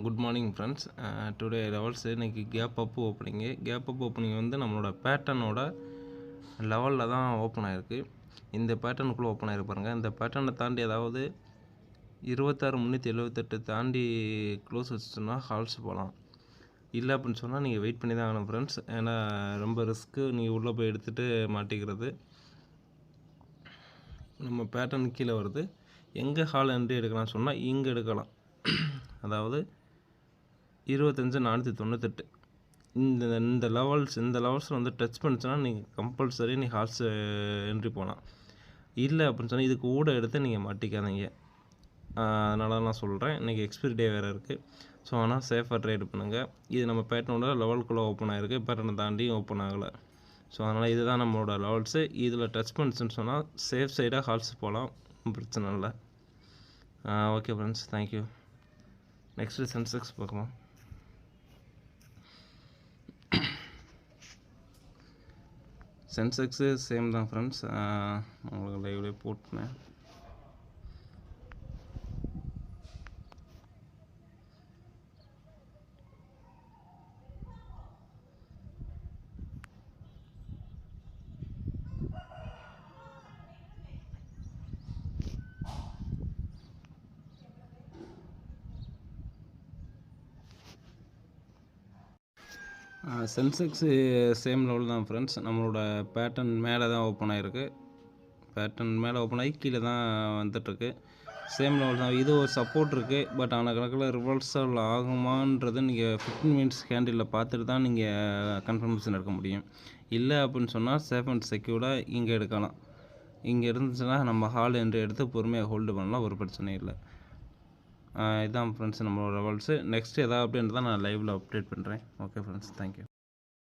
Good morning friends. Today levels இன்றைக்கி gap up opening வந்து நம்மளோட பேட்டர்னோட லெவலில் தான் ஓப்பன் ஆகிருக்கு. இந்த பேட்டர்னுக்குள்ளே ஓப்பன் ஆகிருக்கு பாருங்கள். இந்த பேட்டர்னை தாண்டி அதாவது 26,378 தாண்டி க்ளோஸ் வச்சுட்டோம்னா ஹால்ஸ் போகலாம். இல்லை அப்படின்னு சொன்னால் நீங்கள் வெயிட் பண்ணி தான் ஆகணும் ஃப்ரெண்ட்ஸ். ஏன்னா ரொம்ப ரிஸ்க்கு, நீங்கள் உள்ளே போய் எடுத்துகிட்டு மாட்டிக்கிறது. நம்ம பேட்டர்ன் கீழே வருது. எங்கே ஹால் என்ட்ரி எடுக்கலாம்னு சொன்னால் இங்கே எடுக்கலாம். அதாவது 25,498 இந்த லெவல்ஸ் வந்து டச் பண்ணிச்சுன்னா நீங்கள் கம்பல்சரி ஹால்ஸ் என்ட்ரி போகலாம். இல்லை அப்படின்னு சொன்னால் இதுக்கு ஊட எடுத்து நீங்கள் மாட்டிக்காதீங்க. அதனால நான் சொல்கிறேன். இன்றைக்கி எக்ஸ்பிரி டே வேறு இருக்குது. ஸோ ஆனால் சேஃபாக ட்ரேட் பண்ணுங்கள். இது நம்ம பேட்டர்னோட லெவலுக்குள்ளே ஓப்பன் ஆகிருக்கு. பேட்டர்னை தாண்டி ஓப்பன் ஆகலை. ஸோ அதனால் இதுதான் நம்மளோட லெவல்ஸு. இதில் டச் பண்ணிச்சுன்னு சொன்னால் சேஃப் சைடாக ஹால்ஸ் போகலாம், பிரச்சனை இல்லை. Okay friends, thank you. Next Sensex பார்க்கலாம். சென்செக்ஸு சேம் தான் ஃப்ரெண்ட்ஸ். உங்களுக்கு லைவ்லேயே போட்டுனேன். சென்செக்ஸு சேம் லெவல் தான் ஃப்ரெண்ட்ஸ். நம்மளோட பேட்டர்ன் மேலே தான் ஓப்பன் ஆகிருக்கு. பேட்டர்ன் மேலே ஓப்பன் ஆகி கீழே தான் வந்துட்டுருக்கு. சேம் லெவல் தான். இது ஒரு சப்போர்ட் இருக்குது. பட் ஆனால் கணக்கில் ரிவர்சல் ஆகுமான்றது நீங்கள் 15 மினிட்ஸ் கேண்டிலில் பார்த்துட்டு தான் நீங்கள் கன்ஃபர்மேஷன் எடுக்க முடியும். இல்லை அப்படின்னு சொன்னால் சேஃப் அண்ட் செக்யூர்டாக இங்கே எடுக்கலாம். இங்கே இருந்துச்சுன்னா நம்ம ஹால் என்று எடுத்து பொறுமையாக ஹோல்டு பண்ணலாம், ஒரு பிரச்சனையும் இல்லை. இதுதான் ஃப்ரெண்ட்ஸ் நம்மளோட லெவல்ஸு. நெக்ஸ்ட் எதாவது அப்படின்ட்டு தான் நான் லைவில் அப்டேட் பண்ணுறேன். Okay friends, thank you.